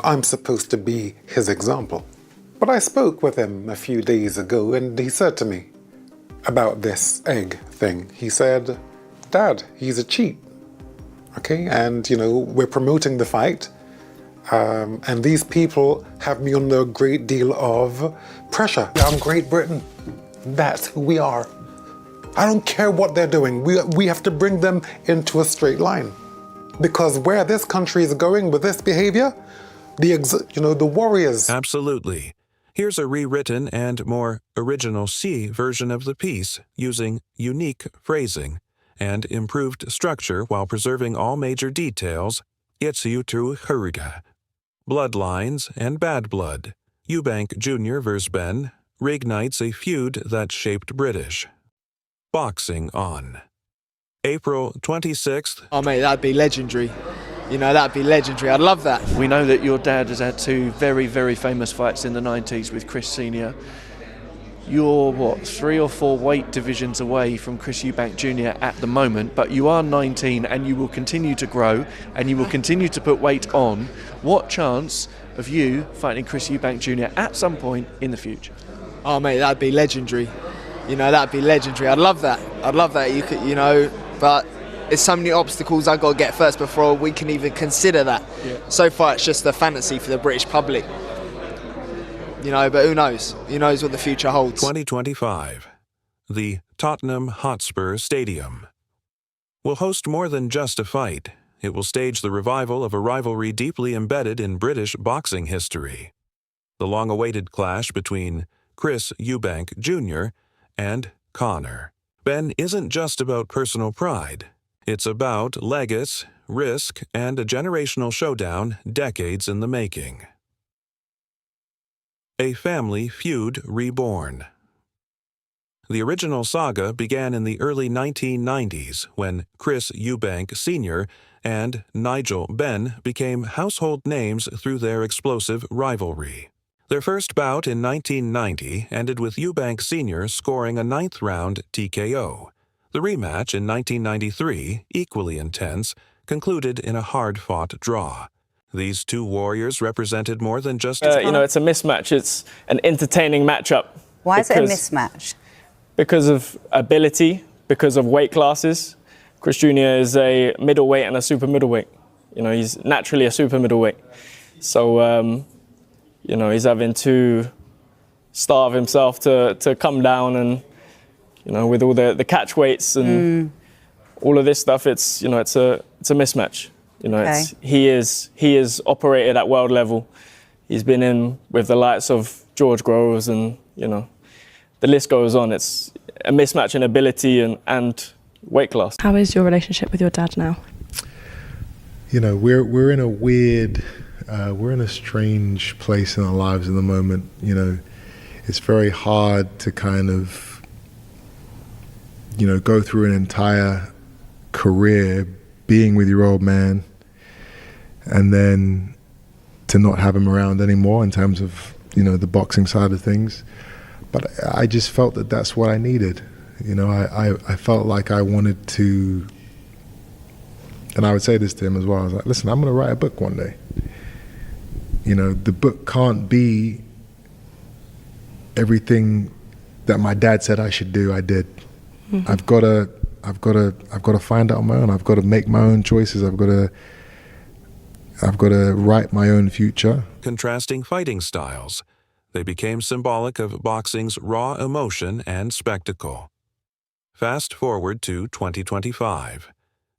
I'm supposed to be his example. But I spoke with him a few days ago and he said to me about this egg thing. He said, Dad, he's a cheat. Okay, and we're promoting the fight. And these people have me under a great deal of pressure. I'm Great Britain. That's who we are. I don't care what they're doing. We have to bring them into a straight line. Because where this country is going with this behavior, the warriors. Absolutely. Here's a rewritten and more original C version of the piece using unique phrasing and improved structure while preserving all major details. Yetsu Haruga. Bloodlines and Bad Blood. Eubank Jr. vs. Benn reignites a feud that shaped British. Boxing On. April 26th. Oh, mate, that'd be legendary. That'd be legendary. I'd love that. We know that your dad has had two very, very famous fights in the 90s with Chris Sr. You're, 3 or 4 weight divisions away from Chris Eubank Jr. at the moment, but you are 19 and you will continue to grow and you will continue to put weight on. What chance of you fighting Chris Eubank Jr. at some point in the future? Oh, mate, that'd be legendary. That'd be legendary. I'd love that. You could, but there's so many obstacles I've got to get first before we can even consider that. Yeah. So far, it's just a fantasy for the British public. But who knows? Who knows what the future holds? 2025. The Tottenham Hotspur Stadium will host more than just a fight. It will stage the revival of a rivalry deeply embedded in British boxing history. The long-awaited clash between Chris Eubank Jr. and Conor Benn isn't just about personal pride. It's about legacy, risk, and a generational showdown decades in the making. A family feud reborn. The original saga began in the early 1990s when Chris Eubank Sr. and Nigel Benn became household names through their explosive rivalry. Their first bout in 1990 ended with Eubank Sr. scoring a 9th-round TKO. The rematch in 1993, equally intense, concluded in a hard-fought draw. These two warriors represented more than just... it's a mismatch. It's an entertaining matchup. Why is it a mismatch? Because of ability, because of weight classes. Chris Jr. is a middleweight and a super middleweight. He's naturally a super middleweight. So, he's having to starve himself to come down and, with all the catch weights and all of this stuff, it's a mismatch. Okay. He is operated at world level. He's been in with the likes of George Groves and, the list goes on. It's a mismatch in ability and weight class. How is your relationship with your dad now? We're in a weird, we're in a strange place in our lives at the moment. It's very hard to kind of, go through an entire career being with your old man and then to not have him around anymore in terms of, the boxing side of things. But I just felt that that's what I needed. I felt like I wanted to, and I would say this to him as well, I was like, listen, I'm going to write a book one day. The book can't be everything that my dad said I should do, I did. Mm-hmm. I've got to find out on my own. I've got to make my own choices. I've got to write my own future. Contrasting fighting styles, they became symbolic of boxing's raw emotion and spectacle. Fast forward to 2025,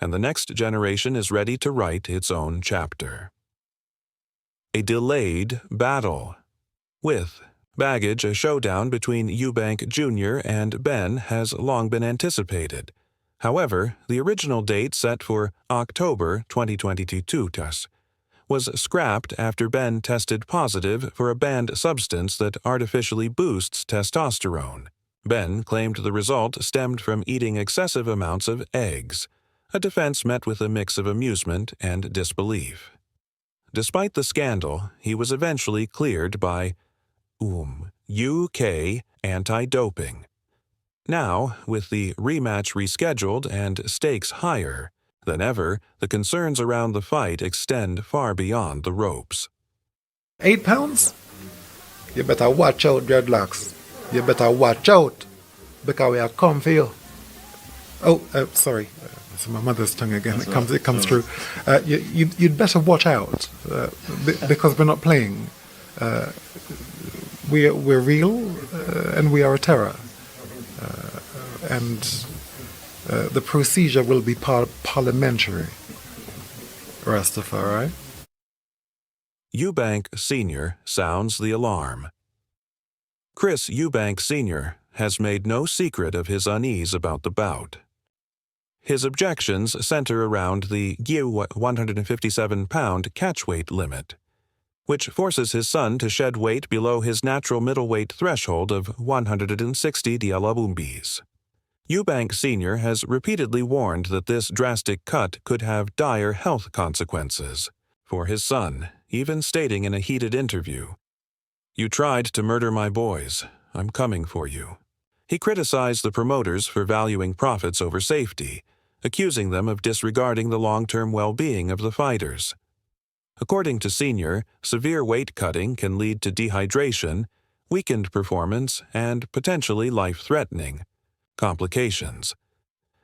and the next generation is ready to write its own chapter. A delayed battle. With baggage, a showdown between Eubank Jr. and Benn has long been anticipated. However, the original date set for October 2022 was scrapped after Benn tested positive for a banned substance that artificially boosts testosterone. Benn claimed the result stemmed from eating excessive amounts of eggs, a defense met with a mix of amusement and disbelief. Despite the scandal, he was eventually cleared by UK anti-doping. Now, with the rematch rescheduled and stakes higher than ever, the concerns around the fight extend far beyond the ropes. £8? You better watch out, dreadlocks. You better watch out, because we are come for you. Oh, sorry. It's my mother's tongue again. It comes through. You'd better watch out, because we're not playing. We're real, and we are a terror. And the procedure will be parliamentary. Rastafari. Eubank Sr. sounds the alarm. Chris Eubank Sr. has made no secret of his unease about the bout. His objections center around the 157-pound catchweight limit, which forces his son to shed weight below his natural middleweight threshold of 160 dialabumbis. Eubank Sr. has repeatedly warned that this drastic cut could have dire health consequences for his son, even stating in a heated interview, "You tried to murder my boys. I'm coming for you." He criticized the promoters for valuing profits over safety, accusing them of disregarding the long-term well-being of the fighters. According to Sr., severe weight cutting can lead to dehydration, weakened performance, and potentially life-threatening complications.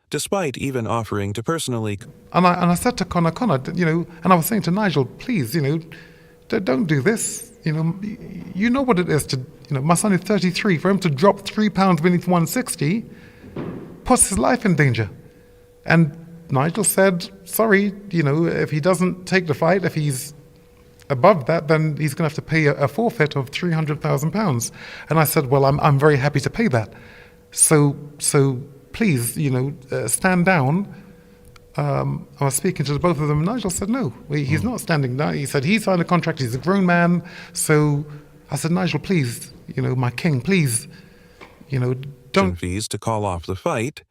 Despite even offering to personally... And I said to Conor, and I was saying to Nigel, please, don't do this. You know what it is to, my son is 33. For him to drop 3 pounds beneath 160 puts his life in danger. And Nigel said, sorry, if he doesn't take the fight, if he's above that, then he's going to have to pay a forfeit of £300,000. And I said, well, I'm very happy to pay that. So please, stand down. I was speaking to both of them, and Nigel said, no, he's not standing down. He said he signed a contract, he's a grown man. So I said, Nigel, please, my king, please, don't... fees to call off the fight.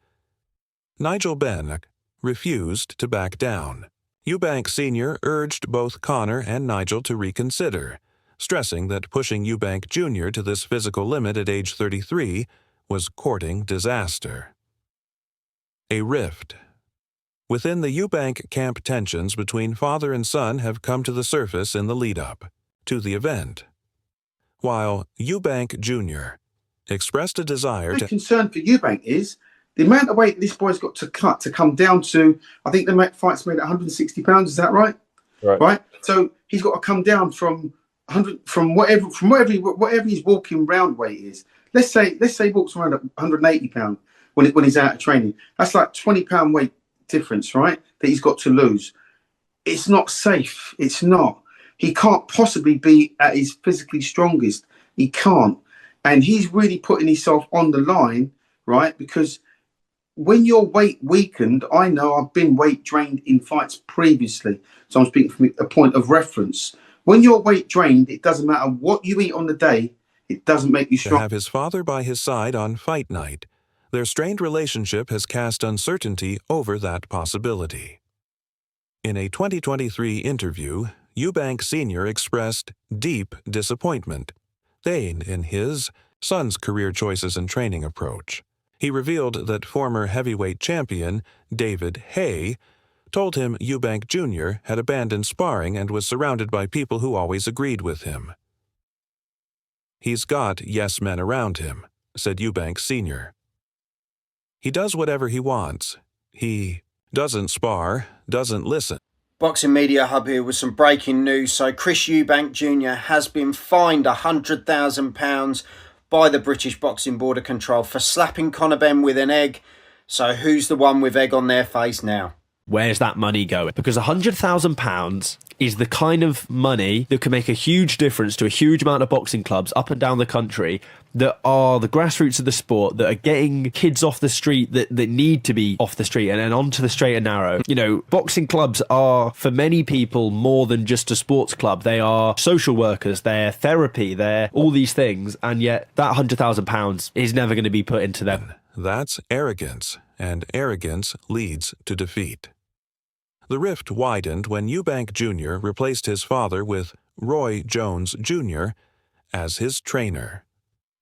Nigel Benn refused to back down. Eubank Sr. urged both Conor and Nigel to reconsider, stressing that pushing Eubank Jr. to this physical limit at age 33 was courting disaster. A rift. Within the Eubank camp, tensions between father and son have come to the surface in the lead-up to the event. While Eubank Jr. expressed a desire to... The concern for Eubank is the amount of weight this boy's got to cut to come down to, I think the fight's made at 160 pounds, is that right? Right. So he's got to come down from 100, from whatever his walking round weight is. Let's say he walks around at 180 pound when he's out of training. That's like 20 pound weight difference, right? That he's got to lose. It's not safe. It's not. He can't possibly be at his physically strongest. He can't. And he's really putting himself on the line, right? Because when your weight weakened, I know I've been weight drained in fights previously. So I'm speaking from a point of reference. When you're weight drained, it doesn't matter what you eat on the day. It doesn't make you strong. To have his father by his side on fight night, their strained relationship has cast uncertainty over that possibility. In a 2023 interview, Eubank Sr. expressed deep disappointment in his son's career choices and training approach. He revealed that former heavyweight champion David Haye told him Eubank Jr. had abandoned sparring and was surrounded by people who always agreed with him. "He's got yes men around him," said Eubank Sr. "He does whatever he wants. He doesn't spar, doesn't listen." Boxing Media Hub here with some breaking news. So Chris Eubank Jr. has been fined £100,000 by the British Boxing Board of Control for slapping Conor Benn with an egg. So who's the one with egg on their face now? Where's that money going? Because £100,000 is the kind of money that can make a huge difference to a huge amount of boxing clubs up and down the country that are the grassroots of the sport, that are getting kids off the street that need to be off the street and onto the straight and narrow. Boxing clubs are, for many people, more than just a sports club. They are social workers, they're therapy, they're all these things, and yet that £100,000 is never going to be put into them. That's arrogance, and arrogance leads to defeat. The rift widened when Eubank Jr. replaced his father with Roy Jones Jr. as his trainer.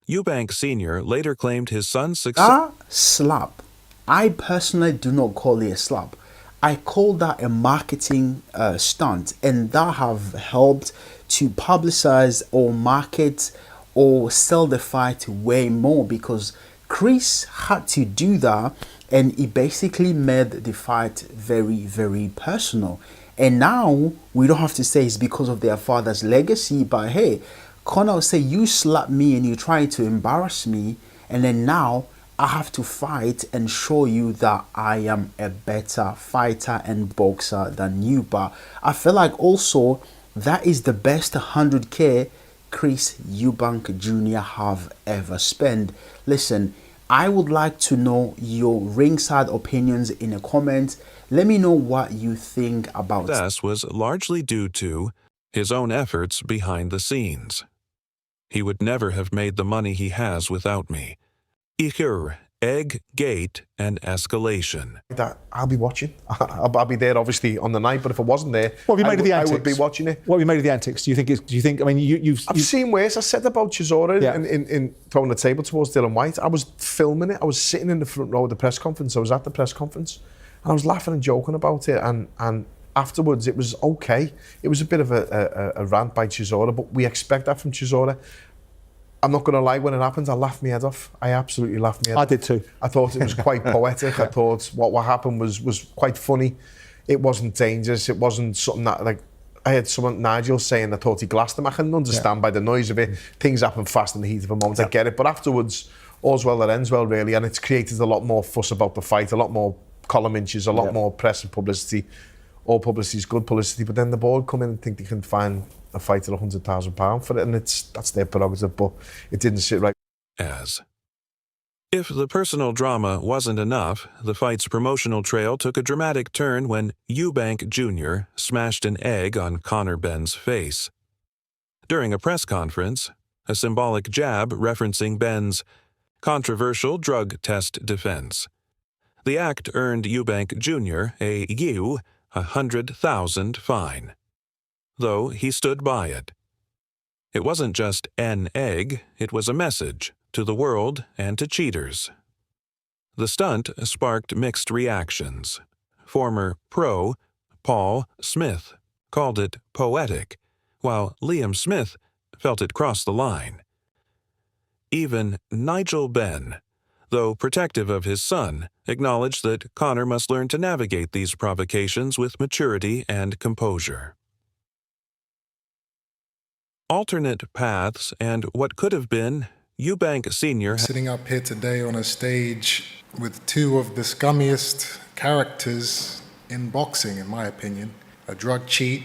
Eubank Sr. later claimed his son's success. That slap, I personally do not call it a slap. I call that a marketing stunt, and that have helped to publicize or market or sell the fight way more, because Chris had to do that, and he basically made the fight very, very personal. And now we don't have to say it's because of their father's legacy, but hey, Conor will say, you slapped me and you tried to embarrass me, and then now I have to fight and show you that I am a better fighter and boxer than you. But I feel like also that is the best 100k Chris Eubank Jr. have ever spent. Listen, I would like to know your ringside opinions in the comments. Let me know what you think about it. Success was largely due to his own efforts behind the scenes. He would never have made the money he has without me. Ichur, egg, gate, and escalation. That I'll be watching. I'll be there obviously on the night, but if I wasn't there, what have you made of the antics? I would be watching it. What have you made of the antics? Do you think? I mean, I've seen worse. I said about Chisora in throwing the table towards Dylan White. I was filming it. I was sitting in the front row of the press conference. I was at the press conference, and I was laughing and joking about it. And afterwards, it was okay. It was a bit of a rant by Chisora, but we expect that from Chisora. I'm not going to lie, when it happens, I laughed my head off. I absolutely laughed my head off. I did too. I thought it was quite poetic. I thought what happened was quite funny. It wasn't dangerous. It wasn't something that, like, I had someone, Nigel, saying I thought he glassed him. I can understand by the noise of it. Things happen fast in the heat of a moment. I get it. But afterwards, all's well that ends well, really. And it's created a lot more fuss about the fight, a lot more column inches, a lot more press and publicity. All publicity is good publicity. But then the board come in and think they can find a fight at £100,000 for it, and that's their prerogative, but it didn't sit right. If the personal drama wasn't enough, the fight's promotional trail took a dramatic turn when Eubank Jr. smashed an egg on Conor Benn's face. During a press conference, a symbolic jab referencing Benn's controversial drug test defense. The act earned Eubank Jr. a $100,000 fine, though he stood by it. It wasn't just an egg, it was a message to the world and to cheaters. The stunt sparked mixed reactions. Former pro Paul Smith called it poetic, while Liam Smith felt it crossed the line. Even Nigel Benn, though protective of his son, acknowledged that Conor must learn to navigate these provocations with maturity and composure. Alternate paths and what could have been Eubank Sr. Sitting up here today on a stage with two of the scummiest characters in boxing, in my opinion. A drug cheat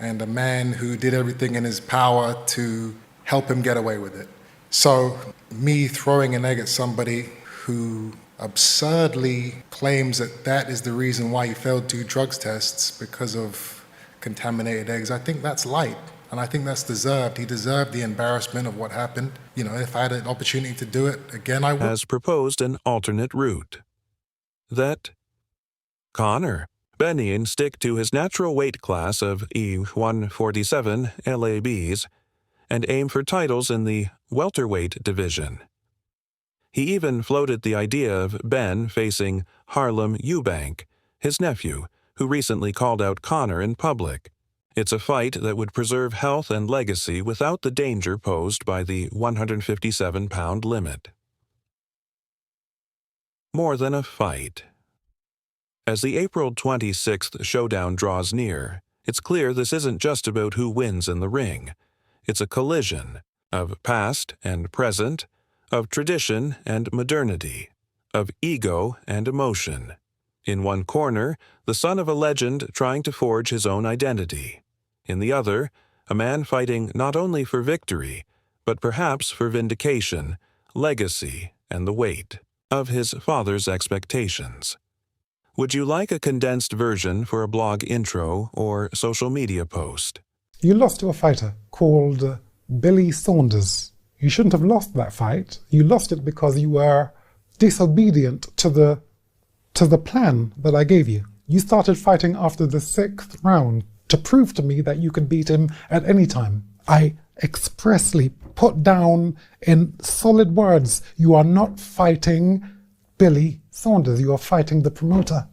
and a man who did everything in his power to help him get away with it. So me throwing an egg at somebody who absurdly claims that is the reason why he failed 2 drugs tests because of contaminated eggs, I think that's light. And I think that's deserved. He deserved the embarrassment of what happened. You know, if I had an opportunity to do it again, I would. Has proposed an alternate route. That Conor Benn stick to his natural weight class of E147 LABs and aim for titles in the welterweight division. He even floated the idea of Benn facing Harlem Eubank, his nephew, who recently called out Conor in public. It's a fight that would preserve health and legacy without the danger posed by the 157-pound limit. More than a fight. As the April 26th showdown draws near, it's clear this isn't just about who wins in the ring. It's a collision of past and present, of tradition and modernity, of ego and emotion. In one corner, the son of a legend trying to forge his own identity. In the other, a man fighting not only for victory, but perhaps for vindication, legacy, and the weight of his father's expectations. Would you like a condensed version for a blog intro or social media post? You lost to a fighter called Billy Saunders. You shouldn't have lost that fight. You lost it because you were disobedient to the plan that I gave you. You started fighting after the 6th round to prove to me that you could beat him at any time. I expressly put down in solid words, you are not fighting Billy Saunders, you are fighting the promoter.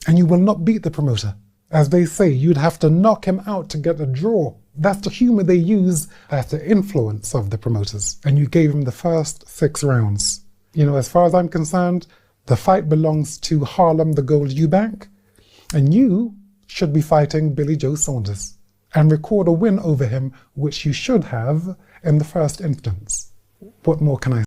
And you will not beat the promoter. As they say, you'd have to knock him out to get a draw That's the humour they use. That's the influence of the promoters. And you gave him the first 6 rounds. You know, as far as I'm concerned, the fight belongs to Harlem the Gold Eubank, and you should be fighting Billy Joe Saunders and record a win over him, which you should have in the first instance. What more can I say?